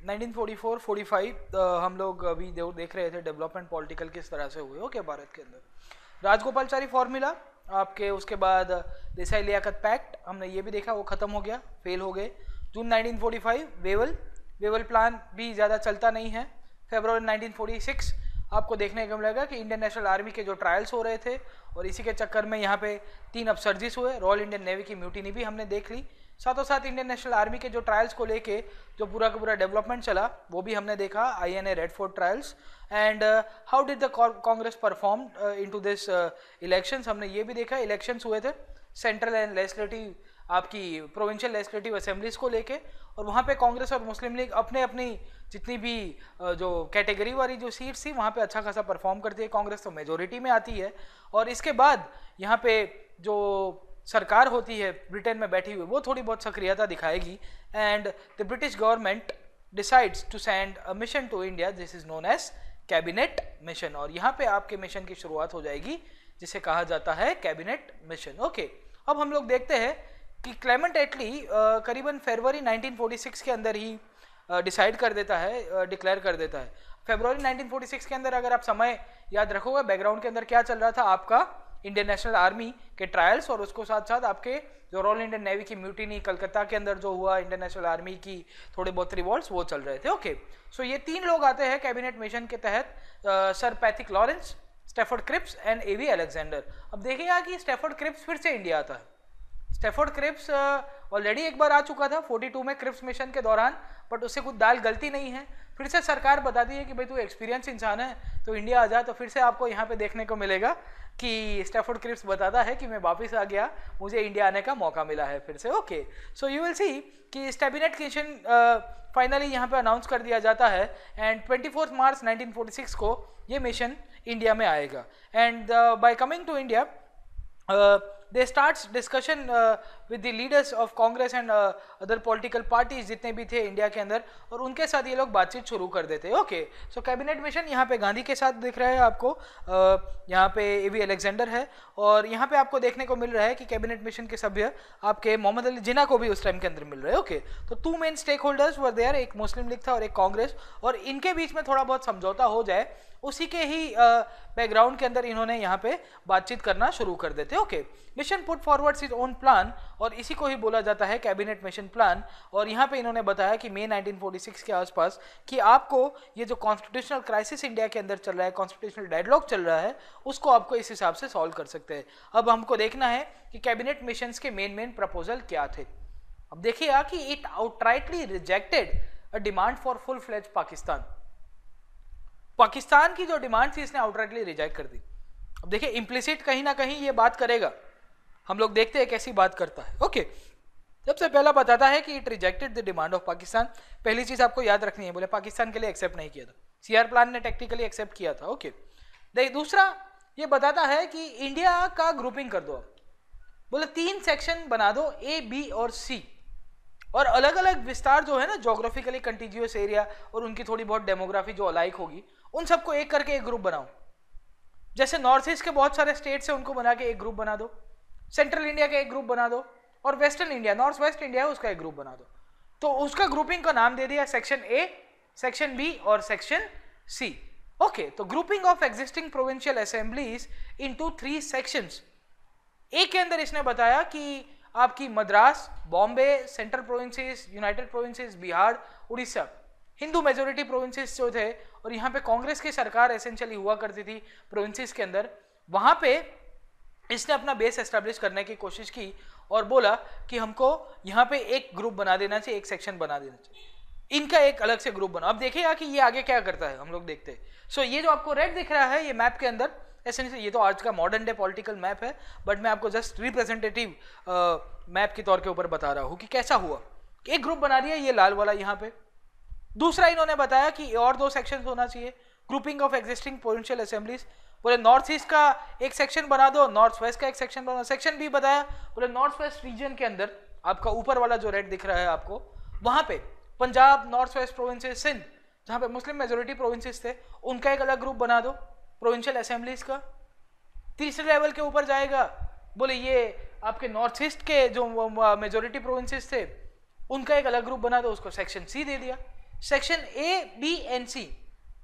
1944-45 हम लोग अभी देख रहे थे डेवलपमेंट पॉलिटिकल किस तरह से हुए ओके भारत के अंदर। राजगोपालचारी फॉर्मूला आपके, उसके बाद देसाई लियाकत पैक्ट हमने ये भी देखा, वो खत्म हो गया, फेल हो गए। जून 1945 वेवल प्लान भी ज़्यादा चलता नहीं है। फरवरी 1946 आपको देखने को मिलेगा कि इंडियन नेशनल आर्मी के जो ट्रायल्स हो रहे थे और इसी के चक्कर में यहाँ पे 3 अपसर्जिस हुए। रॉयल इंडियन नेवी की म्यूटिनी भी हमने देख ली। साथों साथ इंडियन नेशनल आर्मी के जो ट्रायल्स को लेके जो पूरा का पूरा डेवलपमेंट चला वो भी हमने देखा, INA red fort trials. And how did the Congress perform into this elections, हमने ये भी देखा। इलेक्शंस हुए थे सेंट्रल एंड लेजिस्लेटिव आपकी प्रोविंशियल लेजिस्लेटिव असेंबलीज को लेके, और वहाँ पे कांग्रेस और मुस्लिम लीग अपने अपनी जितनी भी जो कैटेगरी वाली जो सीट्स थी वहाँ पे अच्छा खासा परफॉर्म करती है। कांग्रेस तो मेजोरिटी में आती है, और इसके बाद यहाँ पे जो सरकार होती है ब्रिटेन में बैठी हुई वो थोड़ी बहुत सक्रियता दिखाएगी। And the British government decides to send a mission to India, this is known as cabinet mission, और यहाँ पे आपके मिशन की शुरुआत हो जाएगी जिसे कहा जाता है कैबिनेट मिशन। ओके, अब हम लोग देखते हैं कि क्लेमेंट एटली करीबन फरवरी 1946 के अंदर ही डिसाइड कर देता है, डिक्लेयर कर देता है। फरवरी 1946 के अंदर अगर आप समय याद रखोगे बैकग्राउंड के अंदर क्या चल रहा था, आपका इंडियन नेशनल आर्मी के ट्रायल्स और उसको साथ साथ आपके जो रॉयल इंडियन नेवी की म्यूटिनी कलकत्ता के अंदर जो हुआ, इंडियन नेशनल आर्मी की थोड़े बहुत रिवॉल्ट्स वो चल रहे थे। ओके, सो ये 3 लोग आते हैं कैबिनेट मिशन के तहत, Sir Pethick Lawrence, Stafford Cripps and A V Alexander. अब देखिएगा कि स्टैफोर्ड क्रिप्स फिर से इंडिया आता है। स्टैफोर्ड क्रिप्स ऑलरेडी एक बार आ चुका था 42 में क्रिप्स मिशन के दौरान, बट उससे कुछ दाल गलती नहीं है। फिर से सरकार बताती है कि भाई तू एक्सपीरियंस इंसान है तो इंडिया आ जा, तो फिर से आपको यहाँ पे देखने को मिलेगा कि स्टैफोर्ड क्रिप्स बताता है कि मैं वापस आ गया, मुझे इंडिया आने का मौका मिला है फिर से। Okay, so you will see कि कैबिनेट मिशन फाइनली यहाँ पे अनाउंस कर दिया जाता है एंड 24 मार्च 1946 को ये मिशन इंडिया में आएगा। And by coming to India they starts discussion with the leaders of Congress and other political parties जितने भी थे इंडिया के अंदर, और उनके साथ ये लोग बातचीत शुरू कर देते हैं। ओके, सो कैबिनेट मिशन यहाँ पे गांधी के साथ दिख रहा है आपको, यहाँ पे एवी अलेक्जेंडर है, और यहाँ पे आपको देखने को मिल रहा है कि कैबिनेट मिशन के सभ्य आपके मोहम्मद अली जिन्ना को भी उस टाइम के अंदर मिल रहे हैं। ओके, तो 2 main stake holders were there, एक मुस्लिम लीग था और एक कांग्रेस, और इनके बीच में थोड़ा बहुत समझौता हो जाए उसी के ही बैकग्राउंड के अंदर इन्होंने यहाँ पे बातचीत करना शुरू कर देते। Okay, mission put forward is own plan, और इसी को ही बोला जाता है कैबिनेट मिशन प्लान। और यहाँ पे इन्होंने बताया कि मई 1946 के आसपास कि आपको ये जो कॉन्स्टिट्यूशनल क्राइसिस इंडिया के अंदर चल रहा है, कॉन्स्टिट्यूशनल डेडलॉक चल रहा है, उसको आपको इस हिसाब से सॉल्व कर सकते हैं। अब हमको देखना है कि कैबिनेट मिशंस के मेन प्रपोजल क्या थे। अब देखिएगा कि it outrightly rejected a demand for full fledge Pakistan की जो डिमांड थी इसने आउटराइटली रिजेक्ट कर दी। अब देखिए इम्प्लिसिट कहीं ना कहीं ये बात करेगा, हम लोग देखते हैं कैसी बात करता है। ओके, सबसे पहला बताता है कि it rejected the demand of Pakistan. पहली चीज आपको याद रखनी है, बोले पाकिस्तान के लिए एक्सेप्ट नहीं किया था, सीआर प्लान ने टेक्निकली एक्सेप्ट किया था। ओके, दूसरा ये बताता है कि इंडिया का ग्रुपिंग कर दो, बोले 3 सेक्शन बना दो, A, B और C, और अलग अलग विस्तार जो है ना जोग्राफिकली कंटिन्यूअस एरिया और उनकी थोड़ी बहुत डेमोग्राफी जो अलाइक होगी उन सबको एक करके एक ग्रुप बनाओ। जैसे नॉर्थ ईस्ट के बहुत सारे स्टेट्स है उनको बना के एक ग्रुप बना दो, सेंट्रल इंडिया का एक ग्रुप बना दो, और western India north west India है उसका एक ग्रुप बना दो। तो उसका ग्रुपिंग का नाम दे दिया सेक्शन A, सेक्शन B और सेक्शन C। ओके, तो grouping of existing provincial assemblies into 3 sections. A के अंदर इसने बताया कि आपकी Madras, Bombay, central provinces, united provinces, Bihar, Orissa, Hindu majority provinces जो थे, और यहाँ पे कांग्रेस की सरकार एसेंशियली हुआ करती थी प्रोविंसेस के अंदर, वहाँ पे इसने अपना बेस एस्टेब्लिश करने की कोशिश की और बोला कि हमको यहाँ पे एक ग्रुप बना देना चाहिए, एक सेक्शन बना देना चाहिए, इनका एक अलग से ग्रुप बना। अब देखिएगा कि ये आगे क्या करता है, हम लोग देखते हैं। सो ये जो आपको रेड दिख रहा है ये मैप के अंदर एसेंशियली, ये तो आज का मॉडर्न डे पॉलिटिकल मैप है, बट मैं आपको जस्ट रिप्रेजेंटेटिव मैप के तौर के ऊपर बता रहा हूँ कि कैसा हुआ। एक ग्रुप बना दिया ये लाल वाला यहाँ पे। दूसरा इन्होंने बताया कि और 2 सेक्शन होना चाहिए, grouping of existing provincial assemblies, बोले नॉर्थ ईस्ट का एक सेक्शन बना दो, नॉर्थ वेस्ट का एक सेक्शन बना दो। सेक्शन भी बताया, बोले नॉर्थ वेस्ट रीजन के अंदर आपका ऊपर वाला जो रेड दिख रहा है आपको, वहां पे Punjab, north west provinces, Sindh, जहां पे मुस्लिम मेजोरिटी प्रोविंसेस थे, उनका एक अलग ग्रुप बना दो प्रोविंशियल असेंबलीज का। तीसरे लेवल के ऊपर जाएगा, बोले ये आपके नॉर्थ ईस्ट के जो मेजोरिटी प्रोविंसेस थे उनका एक अलग ग्रुप बना दो, उसको सेक्शन C दे दिया। सेक्शन ए, बी एंड सी,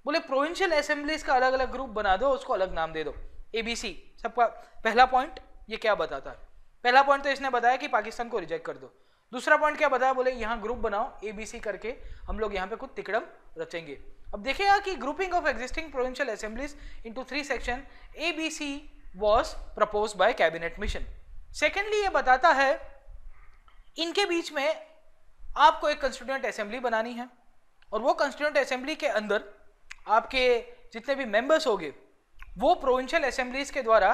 बोले प्रोविंशियल असेंबलीज का अलग अलग ग्रुप बना दो, उसको अलग नाम दे दो, ABC। सबका पहला पॉइंट ये क्या बताता है? पहला पॉइंट तो इसने बताया कि पाकिस्तान को रिजेक्ट कर दो। दूसरा पॉइंट क्या बताया? बोले यहाँ ग्रुप बनाओ ABC करके, हम लोग यहाँ पे कुछ तिकड़म रचेंगे। अब देखिएगा कि grouping of existing provincial assemblies into 3 section ABC was proposed by cabinet mission. Secondly ये बताता है इनके बीच में आपको एक कंस्टिट्यूएंट असेंबली बनानी है, और वो कंस्टिट्यूएंट असेंबली के अंदर आपके जितने भी मेंबर्स होंगे वो प्रोविंशियल असेंबलीज के द्वारा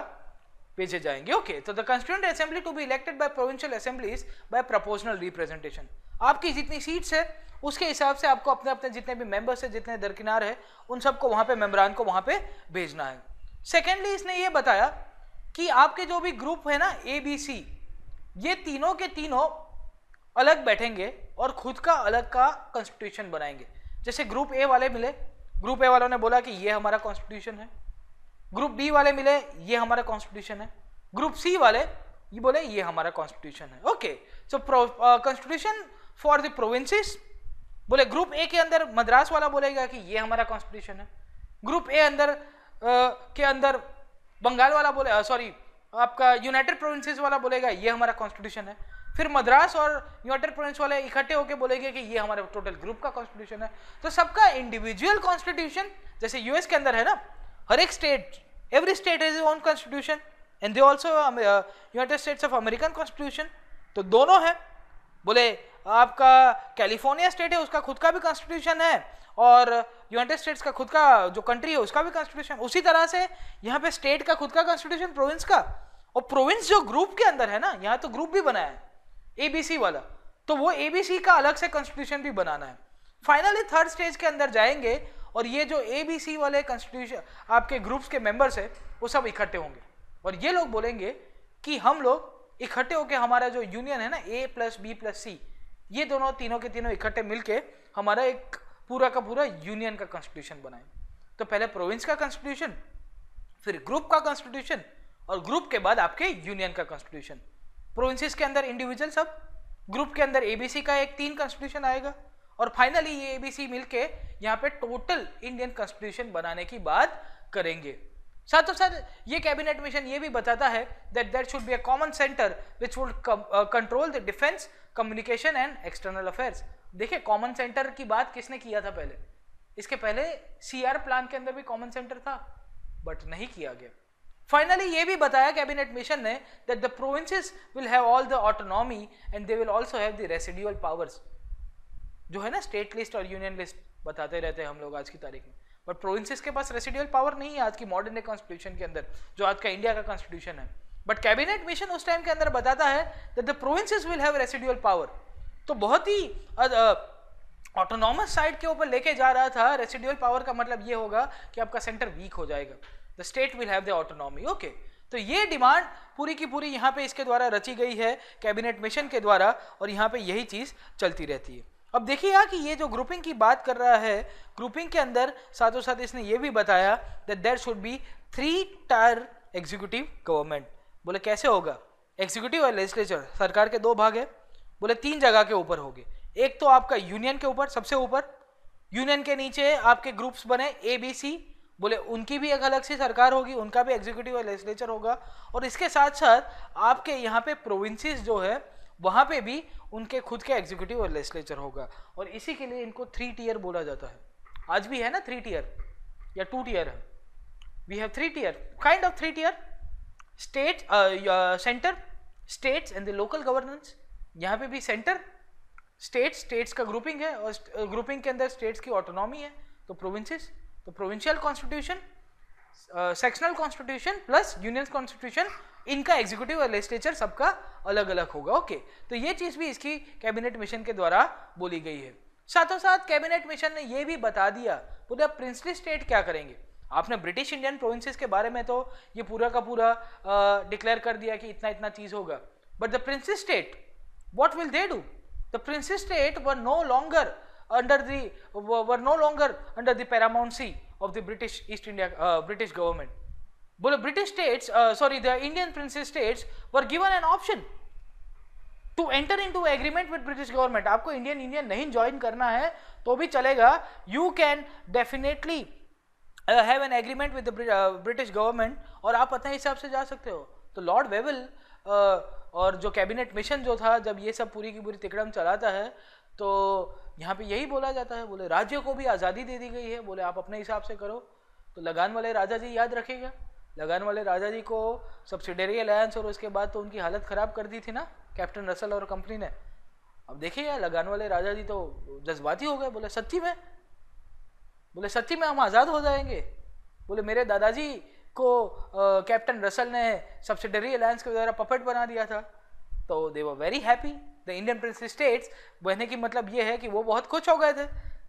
भेजे जाएंगे। ओके, तो the constituent assembly to be elected by provincial assemblies by proportional representation. आपकी जितनी सीट्स है उसके हिसाब से आपको अपने अपने जितने भी मेंबर्स है, जितने दरकिनार है, उन सबको वहां पे मेंबरान को वहां पे भेजना है। सेकेंडली इसने ये बताया कि आपके जो भी ग्रुप है ना ABC, ये तीनों के तीनों अलग बैठेंगे और खुद का अलग का कॉन्स्टिट्यूशन बनाएंगे। जैसे ग्रुप ए वाले मिले, ग्रुप ए वालों ने बोला कि ये हमारा कॉन्स्टिट्यूशन है, ग्रुप बी वाले मिले ये हमारा कॉन्स्टिट्यूशन है, ग्रुप सी वाले ये बोले ये हमारा कॉन्स्टिट्यूशन है। Okay, so constitution for the provinces, बोले ग्रुप ए के अंदर मद्रास वाला बोलेगा कि ये हमारा कॉन्स्टिट्यूशन है, ग्रुप ए अंदर के अंदर बंगाल वाला बोले, सॉरी आपका यूनाइटेड प्रोविंसेस वाला बोलेगा ये हमारा कॉन्स्टिट्यूशन है, फिर मद्रास और यूनाइटेड प्रोविंस वाले इकट्ठे होकर बोलेंगे कि ये हमारे टोटल ग्रुप का कॉन्स्टिट्यूशन है। तो सबका इंडिविजुअल कॉन्स्टिट्यूशन, जैसे यूएस के अंदर है ना, हर एक state, every state has own constitution and they also United states of American constitution, तो दोनों है। बोले आपका कैलिफोर्निया स्टेट है उसका खुद का भी कॉन्स्टिट्यूशन है, और यूनाइटेड स्टेट्स का खुद का जो कंट्री है उसका भी कॉन्स्टिट्यूशन। उसी तरह से यहाँ पे स्टेट का खुद का कॉन्स्टिट्यूशन, प्रोविंस का, और प्रोविंस जो ग्रुप के अंदर है ना, यहाँ तो ग्रुप भी बनाया है ABC वाला, तो वो ABC का अलग से कॉन्स्टिट्यूशन भी बनाना है। फाइनली थर्ड स्टेज के अंदर जाएंगे और ये जो ABC वाले कॉन्स्टिट्यूशन आपके ग्रुप्स के मेंबर्स है वो सब इकट्ठे होंगे, और ये लोग बोलेंगे कि हम लोग इकट्ठे होकर हमारा जो यूनियन है ना A + B + C, ये दोनों तीनों के तीनों इकट्ठे मिलके हमारा एक पूरा का पूरा यूनियन का कॉन्स्टिट्यूशन बनाए। तो पहले प्रोविंस का कॉन्स्टिट्यूशन, फिर ग्रुप का कॉन्स्टिट्यूशन, और ग्रुप के बाद आपके यूनियन का कॉन्स्टिट्यूशन। प्रोविंसेस के अंदर इंडिविजुअल सब, ग्रुप के अंदर ABC का एक 3 कॉन्स्टिट्यूशन आएगा, और फाइनली ये ABC मिलके यहाँ पे टोटल इंडियन कॉन्स्टिट्यूशन बनाने की बात करेंगे। साथों साथ ये कैबिनेट मिशन ये भी बताता है that there should be a common centre which would control the defence, communication and external affairs. देखिए कॉमन सेंटर की बात किसने किया था पहले? इसके पहले CR प्लान के अंदर भी कॉमन सेंटर था, बट नहीं किया गया। फाइनली ये भी बताया कैबिनेट मिशन ने that the provinces will have all the autonomy and they will also have the residual powers. जो है ना स्टेट लिस्ट और यूनियन लिस्ट बताते रहते हैं हम लोग आज की तारीख में, बट प्रोविंसेस के पास रेसिडुअल पावर नहीं है आज की मॉडर्न डे कॉन्स्टिट्यूशन के अंदर, जो आज का इंडिया का कॉन्स्टिट्यूशन है। बट कैबिनेट मिशन उस टाइम के अंदर बताता है that the provinces will have residual power. तो बहुत ही ऑटोनॉमस साइड के ऊपर लेके जा रहा था। रेसिडुअल पावर का मतलब ये होगा कि आपका सेंटर वीक हो जाएगा, the state will have the autonomy. Okay, तो ये डिमांड पूरी की पूरी यहाँ पे इसके द्वारा रची गई है कैबिनेट मिशन के द्वारा, और यहाँ पे यही चीज चलती रहती है। अब देखिएगा कि ये जो ग्रुपिंग की बात कर रहा है, ग्रुपिंग के अंदर साथों साथ इसने ये भी बताया that there should be 3 tier executive government. बोले कैसे होगा? एग्जीक्यूटिव और लेजिस्लेचर, सरकार के 2 भाग है। बोले 3 जगह के ऊपर होंगे, एक तो आपका यूनियन के ऊपर सबसे ऊपर, यूनियन के नीचे आपके ग्रुप्स बने ABC, बोले उनकी भी एक अलग सी सरकार होगी, उनका भी एग्जीक्यूटिव और लेजिस्लेचर होगा, और इसके साथ साथ आपके यहाँ पे प्रोविंसेस जो है वहाँ पे भी उनके खुद के एग्जीक्यूटिव और लेजिस्लेचर होगा, और इसी के लिए इनको 3 टियर बोला जाता है। आज भी है ना 3 टियर या 2 टियर है? We have 3 tier, kind of 3 tier, state, centre, states and the local governance. यहाँ पे भी सेंटर, स्टेट्स का ग्रुपिंग है, और ग्रुपिंग के अंदर स्टेट्स की ऑटोनॉमी है। तो प्रोविंसेस, तो provincial constitution, sectional constitution plus union constitution, इनका एग्जीक्यूटिव और लेजिस्लेचर सबका अलग अलग होगा। ओके, तो ये चीज भी इसकी कैबिनेट मिशन के द्वारा बोली गई है। साथों साथ कैबिनेट मिशन ने ये भी बता दिया, बोले अब प्रिंसली स्टेट क्या करेंगे। आपने ब्रिटिश इंडियन प्रोविंसेस के बारे में तो ये पूरा का पूरा डिक्लेयर कर दिया कि इतना इतना चीज होगा, but the princely state what will they do? The princely state were no longer under the paramountcy of the British East India British government. बोले British states, the Indian princely states were given an option. To enter into agreement with British government, आपको Indian नहीं join करना है तो भी चलेगा, you can definitely have an agreement with British government और आप अपने हिसाब से जा सकते हो। तो लॉर्ड वेवल और जो कैबिनेट मिशन जो था, जब ये सब पूरी की पूरी तिकड़म चलाता है तो यहाँ पे यही बोला जाता है, बोले राज्यों को भी आज़ादी दे दी गई है, बोले आप अपने हिसाब से करो। तो लगान वाले राजा जी याद रखेगा, लगान वाले राजा जी को सब्सिडरी अलायंस और उसके बाद तो उनकी हालत ख़राब कर दी थी ना कैप्टन रसल और कंपनी ने। अब देखिए यार, लगान वाले राजा जी तो जज्बाती हो गए, बोले सच्ची में, बोले सच्ची में हम आज़ाद हो जाएंगे, बोले मेरे दादाजी को कैप्टन रसल ने सब्सिडरी अलायंस के द्वारा पपेट बना दिया था। तो they were very happy, the Indian princely states, कहने की मतलब ये है कि वो बहुत खुश हो गए थे,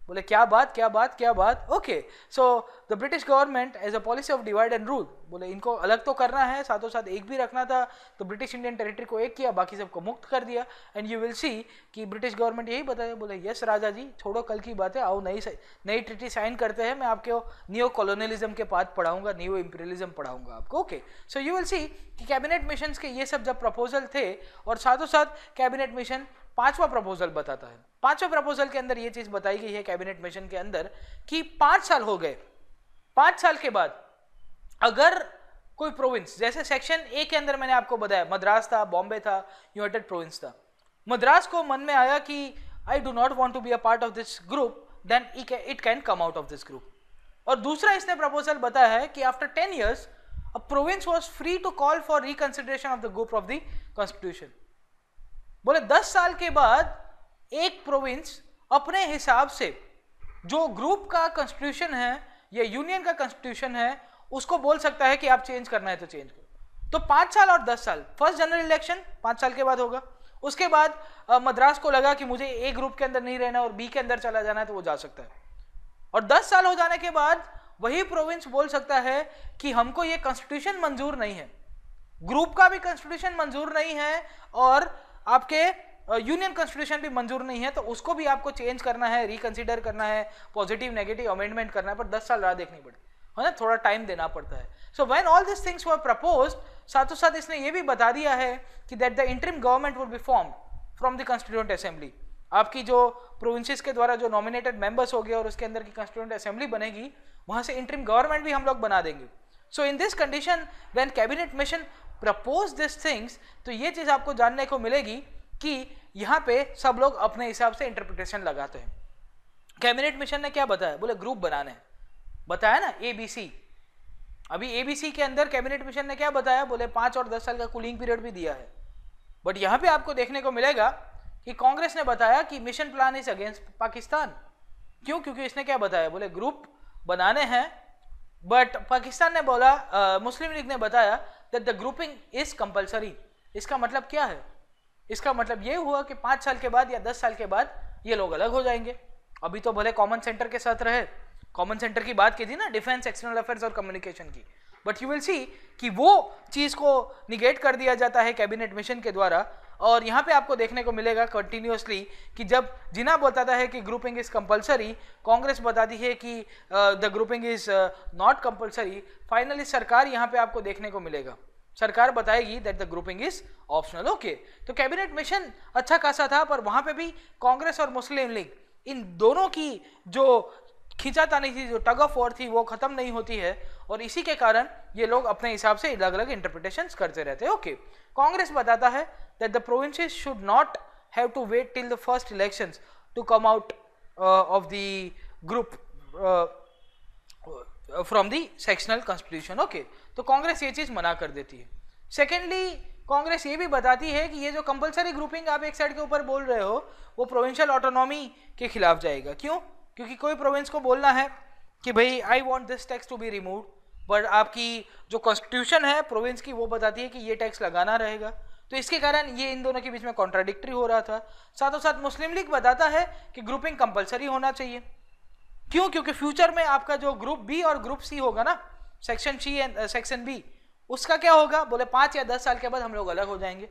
बोले क्या बात क्या बात क्या बात। Okay, so the British government as a policy of divide and rule, बोले इनको अलग तो करना है, साथों साथ एक भी रखना था, तो ब्रिटिश इंडियन टेरिटरी को एक किया, बाकी सबको मुक्त कर दिया। एंड यू विल सी कि ब्रिटिश गवर्नमेंट यही बताया, बोले यस राजा जी, छोड़ो कल की बातें, आओ नई ट्रीटी साइन करते हैं, मैं आपके नियो कॉलोनियलिज्म के पाथ पढ़ाऊंगा, नियो इंपीरियलिज्म पढ़ाऊंगा आपको। Okay, so you will see कि कैबिनेट मिशंस के ये सब जब प्रपोजल थे, और साथों साथ कैबिनेट मिशन पांचवा प्रपोजल बताता है। पांचवा प्रपोजल के अंदर ये चीज बताई गई है कैबिनेट मिशन के अंदर कि 5 साल हो गए, 5 साल के बाद अगर कोई प्रोविंस, जैसे सेक्शन ए के अंदर मैंने आपको बताया मद्रास था, बॉम्बे था, यूनाइटेड प्रोविंस था, मद्रास को मन में आया कि I do not want to be a part of this group, then it can come out of this group. और दूसरा इसने प्रपोजल बताया है कि after 10 years a province was free to call for reconsideration of the group of the constitution. बोले 10 साल के बाद एक प्रोविंस अपने हिसाब से जो ग्रुप का कॉन्स्टिट्यूशन है या यूनियन का कॉन्स्टिट्यूशन है उसको बोल सकता है कि आप चेंज करना है तो चेंज करो। तो 5 साल और 10 साल, फर्स्ट जनरल इलेक्शन 5 साल के बाद होगा, उसके बाद मद्रास को लगा कि मुझे ए ग्रुप के अंदर नहीं रहना और बी के अंदर चला जाना है तो वो जा सकता है। और 10 साल हो जाने के बाद वही प्रोविंस बोल सकता है कि हमको ये कॉन्स्टिट्यूशन मंजूर नहीं है, ग्रुप का भी कॉन्स्टिट्यूशन मंजूर नहीं है और आपके यूनियन कॉन्स्टिट्यूशन भी मंजूर नहीं है, तो उसको भी आपको चेंज करना है, रिकंसीडर करना है, पॉजिटिव नेगेटिव अमेंडमेंट करना है, पर 10 साल राह देखनी पड़ती है ना, थोड़ा टाइम देना पड़ता है। So when all this things were proposed, साथों साथ इसने ये भी बता दिया है कि that the interim government would be formed from the constituent assembly. आपकी जो प्रोविंसेस के द्वारा जो नॉमिनेटेड मेंबर्स हो गए और उसके अंदर की कॉन्स्टिट्यूएंट असेंबली बनेगी, वहां से इंटरिम गवर्नमेंट भी हम लोग बना देंगे। So in this condition when cabinet mission propose this things, तो ये चीज आपको जानने को मिलेगी कि यहाँ पे सब लोग अपने हिसाब से इंटरप्रिटेशन लगाते हैं। कैबिनेट मिशन ने क्या बताया, बोले ग्रुप बनाने हैं, बताया ना ABC। अभी ABC के अंदर कैबिनेट मिशन ने क्या बताया, बोले 5 और 10 साल का कूलिंग पीरियड भी दिया है। बट यहाँ पे आपको देखने को मिलेगा कि कांग्रेस ने बताया कि mission plan is against Pakistan. क्यों? क्योंकि इसने क्या बताया, बोले ग्रुप बनाने हैं, बट पाकिस्तान ने बोला, मुस्लिम लीग ने बताया that the grouping is compulsory. इसका मतलब क्या है, इसका मतलब ये हुआ कि 5 साल के बाद या 10 साल के बाद ये लोग अलग हो जाएंगे। अभी तो भले कॉमन सेंटर के साथ रहे, कॉमन सेंटर की बात की थी ना, डिफेंस, एक्सटर्नल अफेयर्स और कम्युनिकेशन की, बट यू विल सी कि वो चीज को निगेट कर दिया जाता है कैबिनेट मिशन के द्वारा। और यहाँ पे आपको देखने को मिलेगा कंटिन्यूअसली कि जब जिना बताता है कि ग्रुपिंग इज कंपलसरी, कांग्रेस बताती है कि the grouping is not compulsory, finally सरकार यहाँ पे आपको देखने को मिलेगा, सरकार बताएगी that the grouping is optional. Okay, तो कैबिनेट मिशन अच्छा खासा था, पर वहां पे भी कांग्रेस और मुस्लिम लीग इन दोनों की जो खींचातानी थी, जो टग ऑफ वॉर थी, वो खत्म नहीं होती है, और इसी के कारण ये लोग अपने हिसाब से अलग अलग इंटरप्रिटेशंस करते रहते हैं। ओके, कांग्रेस बताता है that the provinces should not have to wait till the first elections to come out of the group from the sectional constitution. Okay, तो कांग्रेस ये चीज मना कर देती है। सेकेंडली, कांग्रेस ये भी बताती है कि ये जो कंपलसरी ग्रुपिंग आप एक साइड के ऊपर बोल रहे हो, वो प्रोविंशियल ऑटोनॉमी के खिलाफ जाएगा। क्यों? क्योंकि कोई प्रोविंस को बोलना है कि भाई I want this tax to be removed, but आपकी जो कॉन्स्टिट्यूशन है प्रोविंस की वो बताती है कि ये टैक्स लगाना रहेगा। तो इसके कारण ये इन दोनों के बीच में कॉन्ट्राडिक्टरी हो रहा था। साथों साथ मुस्लिम लीग बताता है कि ग्रुपिंग कंपलसरी होना चाहिए। क्यों? क्योंकि फ्यूचर में आपका जो ग्रुप बी और ग्रुप सी होगा ना, section C and section B, उसका क्या होगा, बोले 5 या 10 साल के बाद हम लोग अलग हो जाएंगे।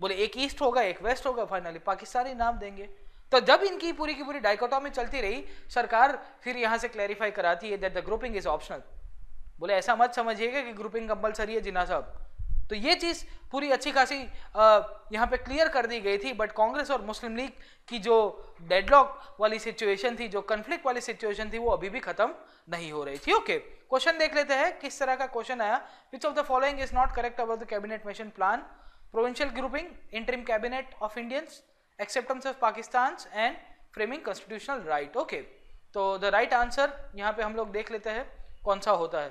बोले एक ईस्ट होगा, एक वेस्ट होगा, फाइनली पाकिस्तानी नाम देंगे। तो जब इनकी पूरी की पूरी डाइकोटॉमी चलती रही, सरकार फिर यहां से क्लैरिफाई कराती है that the grouping is optional. बोले ऐसा मत समझिएगा कि ग्रुपिंग कंपलसरी है जिन्ना साहब, तो ये चीज पूरी अच्छी खासी यहाँ पे क्लियर कर दी गई थी। बट कांग्रेस और मुस्लिम लीग की जो डेडलॉक वाली सिचुएशन थी, जो कन्फ्लिक्ट वाली सिचुएशन थी, वो अभी भी खत्म नहीं हो रही थी। ओके, क्वेश्चन देख लेते हैं किस तरह का क्वेश्चन आया। Which of the following is not correct about the cabinet mission plan? Provincial grouping, interim cabinet of Indians, acceptance of Pakistan and framing constitutional right. Okay, तो द राइट आंसर यहाँ पे हम लोग देख लेते हैं कौन सा होता है।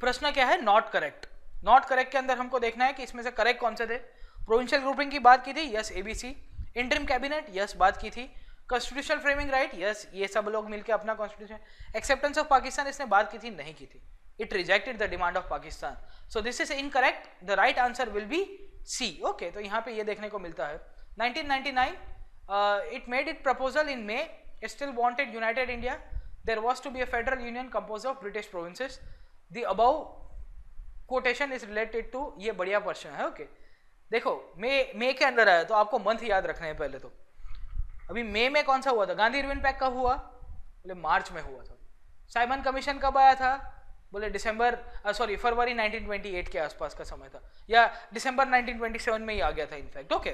प्रश्न क्या है? Not correct. नॉट करेक्ट के अंदर हमको देखना है कि इसमें से करेक्ट कौन से थे। प्रोविंशियल ग्रुपिंग की बात की थी, yes ABC. Interim cabinet, yes बात की थी। कॉन्स्टिट्यूशनल फ्रेमिंग राइट, यस ये सब लोग मिलकर अपना कॉन्स्टिट्यूशन। एक्सेप्टेंस ऑफ पाकिस्तान इसने बात की थी, नहीं की थी। It rejected the demand of Pakistan, so this is incorrect. The right answer will be C. Okay, तो यहाँ पे ये देखने को मिलता है 1999 it made its proposal in May. It still wanted united India. There was to be a federal union composed of British provinces. The above quotation is related to, ये बढ़िया प्रश्न है। ओके, देखो मई के अंदर आया, तो आपको मंथ याद रखने हैं पहले। तो अभी मई में कौन सा हुआ था? गांधी इरविन पैक्ट कब हुआ? बोले मार्च में हुआ था। साइमन कमीशन कब आया था? बोले फरवरी 1928 के आसपास का समय था, या दिसंबर 1927 में ही आ गया था इनफैक्ट। ओके,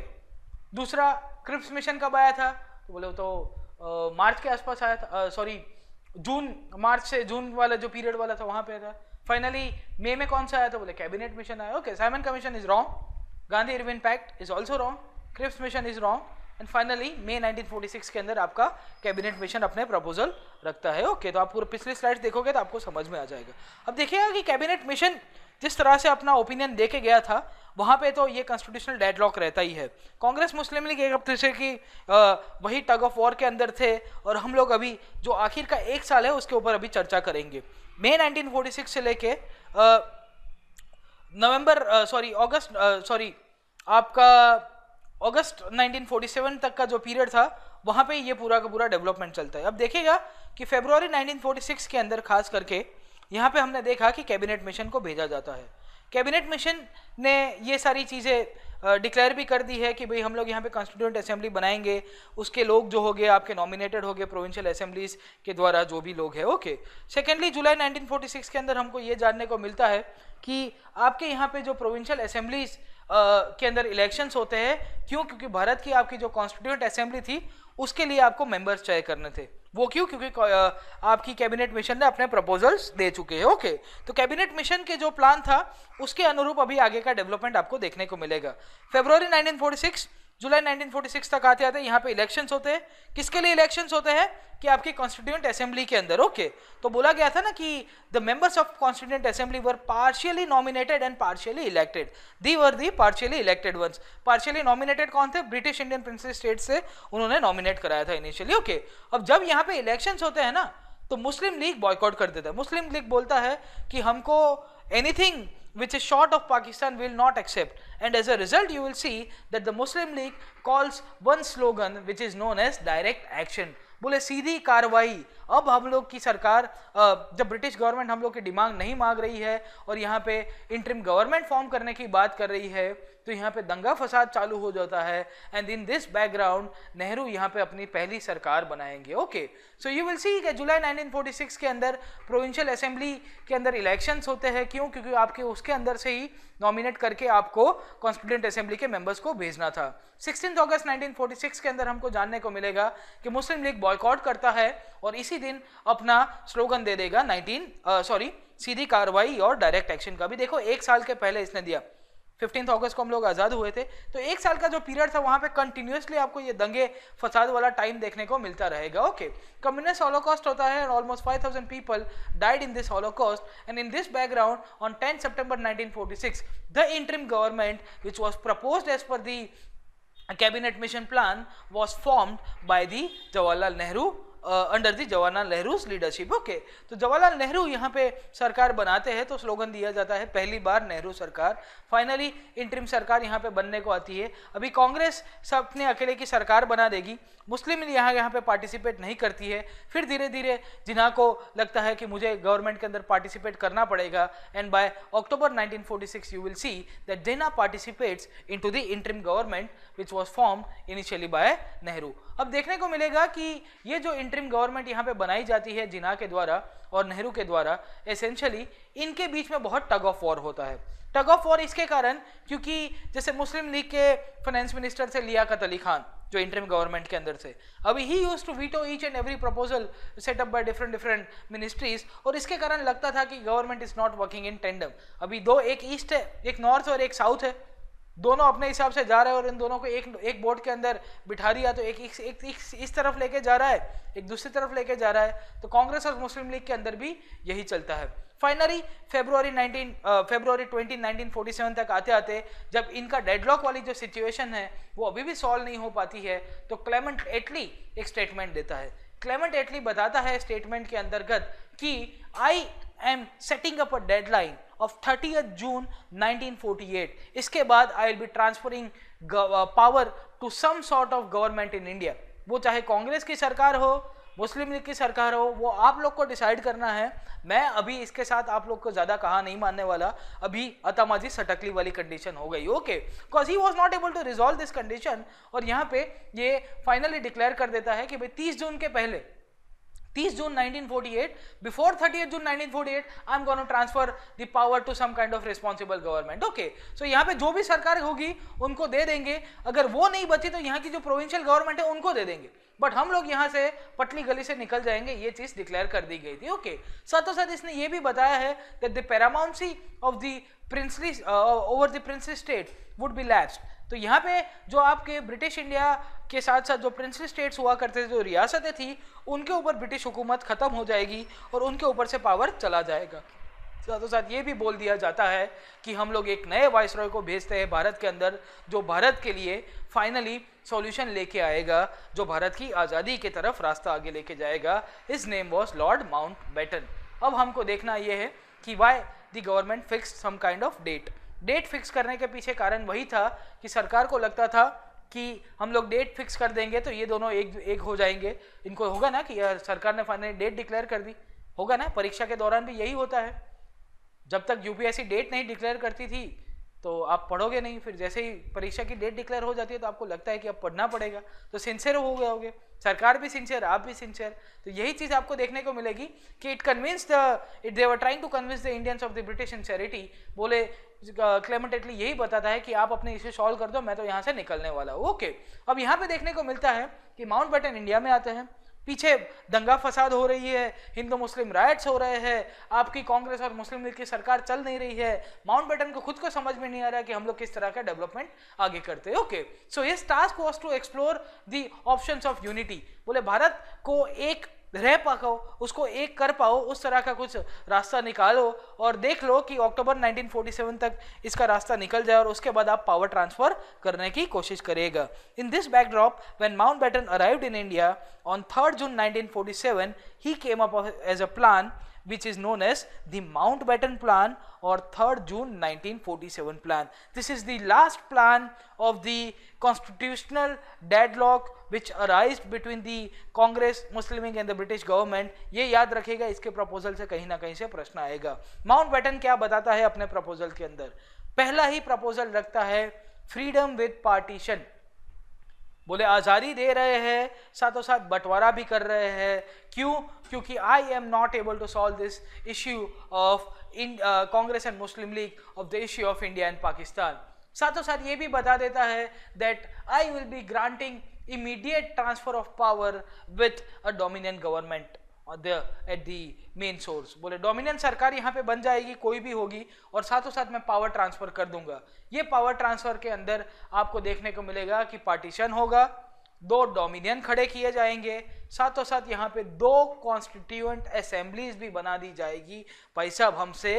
दूसरा क्रिप्स मिशन कब आया था? तो बोले तो मार्च के आसपास आया था, मार्च से जून वाला जो पीरियड वाला था वहां पे था। फाइनली मई में कौन सा आया था? बोले कैबिनेट मिशन आया। Okay, Simon commission is wrong, Gandhi Irwin pact is also wrong, Cripps mission is wrong, and finally May 1946 के अंदर आपका कैबिनेट मिशन अपने प्रपोजल रखता है। ओके, तो आप पूरे पिछले स्लाइड देखोगे तो आपको समझ में आ जाएगा। अब देखिएगा कि कैबिनेट मिशन जिस तरह से अपना ओपिनियन दे के गया था, वहां पे तो ये कॉन्स्टिट्यूशनल डेडलॉक रहता ही है। कांग्रेस मुस्लिम लीग एक दूसरे की वही टग ऑफ वॉर के अंदर थे, और हम लोग अभी जो आखिर का एक साल है उसके ऊपर अभी चर्चा करेंगे। मई 1946 से लेके अगस्त 1947 तक का जो पीरियड था, वहां पे ये पूरा का पूरा डेवलपमेंट चलता है। अब देखिएगा कि फरवरी 1946 के अंदर खास करके यहाँ पे हमने देखा कि कैबिनेट मिशन को भेजा जाता है। कैबिनेट मिशन ने ये सारी चीज़ें डिक्लेयर भी कर दी है कि भाई हम लोग यहाँ पे कॉन्स्टिट्यूएंट असेंबली बनाएंगे, उसके लोग जो हो गए आपके नॉमिनेटेड हो गए प्रोविंशियल असेंबलीज के द्वारा जो भी लोग हैं। ओके, सेकेंडली जुलाई 1946 के अंदर हमको ये जानने को मिलता है कि आपके यहाँ पे जो प्रोविंशियल असेंबलीज के अंदर इलेक्शंस होते हैं। क्यों? क्योंकि भारत की आपकी जो कॉन्स्टिट्यूएंट असेंबली थी उसके लिए आपको मेंबर्स तय करने थे। वो क्यों? क्योंकि आपकी कैबिनेट मिशन ने अपने प्रपोजल्स दे चुके हैं। ओके, तो कैबिनेट मिशन के जो प्लान था उसके अनुरूप अभी आगे का डेवलपमेंट आपको देखने को मिलेगा। फरवरी 1946 जुलाई 1946 तक आते आते यहाँ पे इलेक्शंस होते हैं। किसके लिए इलेक्शंस होते हैं? कि आपकी कॉन्स्टिट्यूएंट असेंबली के अंदर। ओके, तो बोला गया था ना कि the members of constituent assembly were partially nominated and partially elected. They were the partially elected ones. Partially nominated कौन थे? ब्रिटिश इंडियन प्रिंसेस स्टेट से उन्होंने नॉमिनेट कराया था इनिशियली। ओके, अब जब यहाँ पे इलेक्शंस होते हैं ना, तो मुस्लिम लीग बॉयकॉट कर देता है। मुस्लिम लीग बोलता है कि हमको anything which is short of Pakistan will not accept, and as a result you will see that the Muslim League calls one slogan which is known as direct action। बोले सीधी कार्रवाई। अब हम लोग की सरकार, जब ब्रिटिश गवर्नमेंट हम लोग की डिमांड नहीं मांग रही है और यहाँ पे इंटरिम गवर्नमेंट फॉर्म करने की बात कर रही है, तो यहाँ पे दंगा फसाद चालू हो जाता है। And in this background Nehru यहाँ पे अपनी पहली सरकार बनाएंगे। Okay, so you will see कि जुलाई 1946 के अंदर प्रोविंशियल असेंबली के अंदर इलेक्शंस होते हैं। क्यों? क्योंकि आपके उसके अंदर से ही नॉमिनेट करके आपको कॉन्स्टिट्यूएंट असेंबली के मेंबर्स को भेजना था। 16 अगस्त 1946 के अंदर हमको जानने को मिलेगा कि मुस्लिम लीग बॉयकॉट करता है और इसी दिन अपना स्लोगन दे देगा सीधी कार्रवाई और डायरेक्ट एक्शन का भी। देखो एक साल के पहले इसने दिया, 15 अगस्त को हम लोग आज़ाद हुए थे, तो एक साल का जो पीरियड था वहां पे कंटिन्यूसली आपको ये दंगे फसाद वाला टाइम देखने को मिलता रहेगा। ओके, कम्युनिस्ट हॉलोकॉस्ट होता है, almost 5000 people died in this holocaust, and in this background on 10 September 1946 the interim government which was proposed as per the cabinet mission plan was formed by the Jawaharlal Nehru under the Jawaharlal Nehru's leadership. Okay, तो जवाहरलाल नेहरू यहाँ पे सरकार बनाते हैं, तो slogan दिया जाता है पहली बार नेहरू सरकार। फाइनली इंटरिम सरकार यहाँ पे बनने को आती है। अभी कांग्रेस अपने अकेले की सरकार बना देगी, मुस्लिम यहाँ पे पार्टिसिपेट नहीं करती है। फिर धीरे धीरे जिन्हा को लगता है कि मुझे गवर्नमेंट के अंदर पार्टिसिपेट करना पड़ेगा, and by October 1946 you will see that Jinnah participates into the interim government which was formed initially by Nehru. अब देखने को मिलेगा कि ये जो इंटरिम गवर्नमेंट यहाँ पे बनाई जाती है जिन्ना के द्वारा और नेहरू के द्वारा, एसेंशियली इनके बीच में बहुत टग ऑफ वॉर होता है। टग ऑफ वॉर इसके कारण क्योंकि जैसे मुस्लिम लीग के फाइनेंस मिनिस्टर थे लियाकत अली खान जो इंटरिम गवर्नमेंट के अंदर थे, अभी ही used to veto each and every proposal set up by different ministries, और इसके कारण लगता था कि government is not working in tandem. अभी दो, एक ईस्ट है, एक नॉर्थ और एक साउथ है, दोनों अपने हिसाब से जा रहे हैं और इन दोनों को एक बोर्ड के अंदर बिठा दिया तो एक इस तरफ लेके जा रहा है, एक दूसरी तरफ लेके जा रहा है। तो कांग्रेस और मुस्लिम लीग के अंदर भी यही चलता है। फाइनली फरवरी 20 1947 तक आते आते जब इनका डेडलॉक वाली जो सिचुएशन है वो अभी भी सॉल्व नहीं हो पाती है, तो क्लेमेंट एटली एक स्टेटमेंट देता है। क्लेमेंट एटली बताता है स्टेटमेंट के अंतर्गत कि I am setting up a deadline of 30th June 1948, इसके बाद I will be transferring power to some sort of government in India. वो चाहे कांग्रेस की सरकार हो, मुस्लिम लीग की सरकार हो, वो आप लोग को डिसाइड करना है। मैं अभी इसके साथ आप लोग को ज्यादा कहा नहीं मानने वाला, अभी अतामाजी सटकली वाली कंडीशन हो गई, okay, because he was not able to resolve this condition. और यहाँ पे ये फाइनली डिक्लेयर कर देता है कि भाई 30 जून के पहले, 30 जून 1948, before 30th June 1948, I'm going to transfer the power to some kind of responsible government. Okay, so यहाँ पे जो भी सरकार होगी उनको दे देंगे, अगर वो नहीं बची तो यहाँ की जो प्रोविंशियल गवर्नमेंट है उनको दे देंगे, बट हम लोग यहाँ से पटली गली से निकल जाएंगे, ये चीज डिक्लेयर कर दी गई थी। ओके, साथों साथ इसने ये भी बताया है that the paramountcy of the princely over the princely state would be lapsed। तो यहाँ पे जो आपके ब्रिटिश इंडिया के साथ साथ जो प्रिंसली स्टेट्स हुआ करते थे, जो रियासतें थी, उनके ऊपर ब्रिटिश हुकूमत खत्म हो जाएगी और उनके ऊपर से पावर चला जाएगा। साथों साथ ये भी बोल दिया जाता है कि हम लोग एक नए वाइसरॉय को भेजते हैं भारत के अंदर, जो भारत के लिए फाइनली सॉल्यूशन लेके आएगा, जो भारत की आज़ादी की तरफ रास्ता आगे लेके जाएगा। His name was Lord Mountbatten. अब हमको देखना ये है कि why the government fix some kind of date fix करने के पीछे कारण वही था कि सरकार को लगता था कि हम लोग डेट फिक्स कर देंगे तो ये दोनों एक हो जाएंगे। इनको होगा ना कि यार सरकार ने फाइनली डेट डिक्लेयर कर दी, होगा ना, परीक्षा के दौरान भी यही होता है। जब तक यूपीएससी डेट नहीं डिक्लेयर करती थी तो आप पढ़ोगे नहीं, फिर जैसे ही परीक्षा की डेट डिक्लेयर हो जाती है तो आपको लगता है कि अब पढ़ना पड़ेगा, तो सिंसियर हो गए होगे, सरकार भी सिंसियर, आप भी सिंसियर। तो यही चीज आपको देखने को मिलेगी कि they were trying to convince the Indians of the British sincerity. बोले क्लेमेंट एटली यही बताता है कि आप अपने इश्यू सॉल्व कर दो, मैं तो यहाँ से निकलने वाला हूँ। ओके, अब यहाँ पे देखने को मिलता है कि माउंटबेटन इंडिया में आते हैं, पीछे दंगा फसाद हो रही है, हिंदू मुस्लिम राइट्स हो रहे हैं, आपकी कांग्रेस और मुस्लिम लीग की सरकार चल नहीं रही है। माउंटबेटन को खुद को समझ में नहीं आ रहा है कि हम लोग किस तरह का डेवलपमेंट आगे करते हैं। Okay, so his task was to explore the options of unity. बोले भारत को एक रह पाओ, उसको एक कर पाओ, उस तरह का कुछ रास्ता निकालो और देख लो कि अक्टूबर 1947 तक इसका रास्ता निकल जाए और उसके बाद आप पावर ट्रांसफर करने की कोशिश करिएगा। In this backdrop when Mountbatten arrived in India on 3rd June 1947, he came up as a plan which is known as the Mountbatten Plan or 3rd June 1947 plan. This is the last plan of the constitutional deadlock which arose between the Congress, Muslim League and the British government. ये याद रखिएगा, इसके proposal से कहीं ना कहीं से प्रश्न आएगा। माउंटबेटन क्या बताता है अपने प्रपोजल के अंदर? पहला ही प्रपोजल रखता है फ्रीडम विद पार्टीशन। बोले आज़ादी दे रहे हैं, साथों साथ बंटवारा भी कर रहे हैं। क्यों? क्योंकि I am not able to solve this issue of Congress and Muslim League of the issue of India and Pakistan. साथों साथ ये भी बता देता है that I will be granting immediate transfer of power with a dominant government at the main source। बोले dominant सरकार यहाँ पे बन जाएगी, कोई भी होगी, और साथों साथ मैं पावर ट्रांसफर कर दूंगा। ये पावर ट्रांसफर के अंदर आपको देखने को मिलेगा कि पार्टीशन होगा, 2 डोमिनियन खड़े किए जाएंगे, साथों साथ यहाँ पे 2 कॉन्स्टिट्यूएंट असेंबलीज भी बना दी जाएगी। पैसा अब हमसे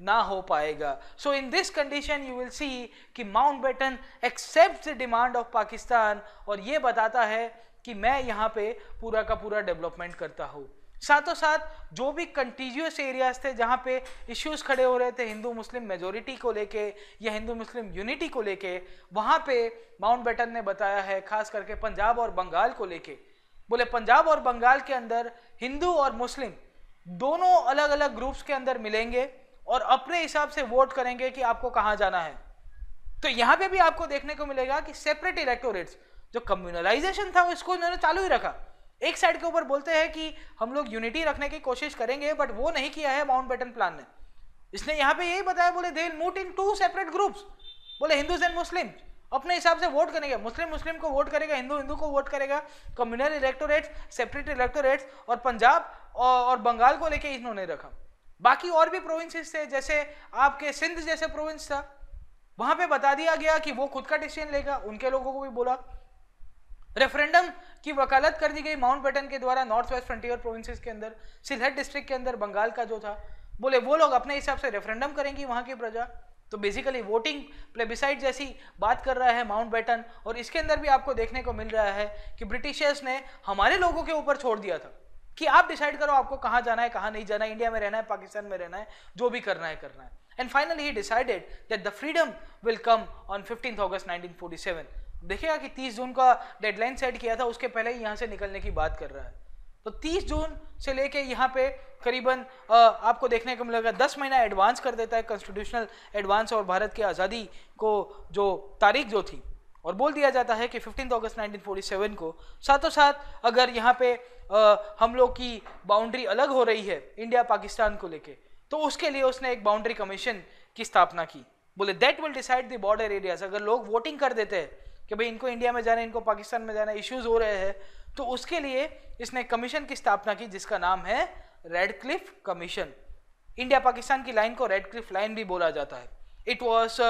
ना हो पाएगा। So in this condition you will see कि Mountbatten accept the demand of Pakistan और ये बताता है कि मैं यहाँ पे पूरा का पूरा डेवलपमेंट करता हूँ। साथों साथ जो भी कंटिजियस एरियाज थे जहाँ पे इश्यूज खड़े हो रहे थे हिंदू मुस्लिम मेजोरिटी को लेके या हिंदू मुस्लिम यूनिटी को लेके, वहाँ पे माउंटबेटन ने बताया है, खास करके पंजाब और बंगाल को लेके। बोले पंजाब और बंगाल के अंदर हिंदू और मुस्लिम दोनों अलग अलग ग्रुप्स के अंदर मिलेंगे और अपने हिसाब से वोट करेंगे कि आपको कहाँ जाना है। तो यहाँ पे भी आपको देखने को मिलेगा कि सेपरेट इलेक्टोरेट्स, जो कम्युनलाइजेशन था इसको इन्होंने चालू ही रखा। एक साइड के ऊपर बोलते हैं कि हम लोग यूनिटी रखने की कोशिश करेंगे, बट वो नहीं किया है माउंटबेटन प्लान ने। इसने यहाँ पे यही बताया, बोले they will move in 2 separate groups, बोले हिंदूज एंड मुस्लिम अपने हिसाब से वोट करेंगे, मुस्लिम मुस्लिम को वोट करेगा, हिंदू हिंदू को वोट करेगा, कम्युनल इलेक्टोरेट्स, सेपरेट इलेक्टोरेट्स, और पंजाब और बंगाल को लेके इन्होंने रखा। बाकी और भी प्रोविंसेस थे, जैसे आपके सिंध जैसे प्रोविंस था, वहां पे बता दिया गया कि वो खुद का डिसीजन लेगा, उनके लोगों को भी बोला। रेफरेंडम की वकालत कर दी गई माउंटबेटन के द्वारा नॉर्थ वेस्ट फ्रंटियर प्रोविंसेस के अंदर, सिलहट डिस्ट्रिक्ट के अंदर बंगाल का जो था, बोले वो लोग अपने हिसाब से रेफरेंडम करेंगी वहां की प्रजा। तो बेसिकली वोटिंग प्लेबिसाइड जैसी बात कर रहा है माउंटबेटन। और इसके अंदर भी आपको देखने को मिल रहा है कि ब्रिटिशर्स ने हमारे लोगों के ऊपर छोड़ दिया था कि आप डिसाइड करो आपको कहाँ जाना है, कहाँ नहीं जाना है, इंडिया में रहना है, पाकिस्तान में रहना है, जो भी करना है करना है। And finally he decided that the freedom will come on 15 अगस्त 1947। देखिएगा कि 30 जून का डेडलाइन सेट किया था, उसके पहले ही यहाँ से निकलने की बात कर रहा है। तो 30 जून से लेके यहाँ पे करीबन आपको देखने को मिलेगा 10 महीना एडवांस कर देता है कॉन्स्टिट्यूशनल एडवांस, और भारत की आज़ादी को जो तारीख जो थी, और बोल दिया जाता है कि 15 अगस्त 1947 को साथों साथ अगर यहाँ पे हम लोग की बाउंड्री अलग हो रही है इंडिया पाकिस्तान को लेके, तो उसके लिए उसने एक बाउंड्री कमीशन की स्थापना की। बोले that will decide the border areas. अगर लोग वोटिंग कर देते हैं कि भाई इनको इंडिया में जाना है, इनको पाकिस्तान में जाना है, इश्यूज हो रहे हैं, तो उसके लिए इसने कमीशन की स्थापना की जिसका नाम है रेडक्लिफ कमीशन। इंडिया पाकिस्तान की लाइन को रेडक्लिफ लाइन भी बोला जाता है। इट वॉज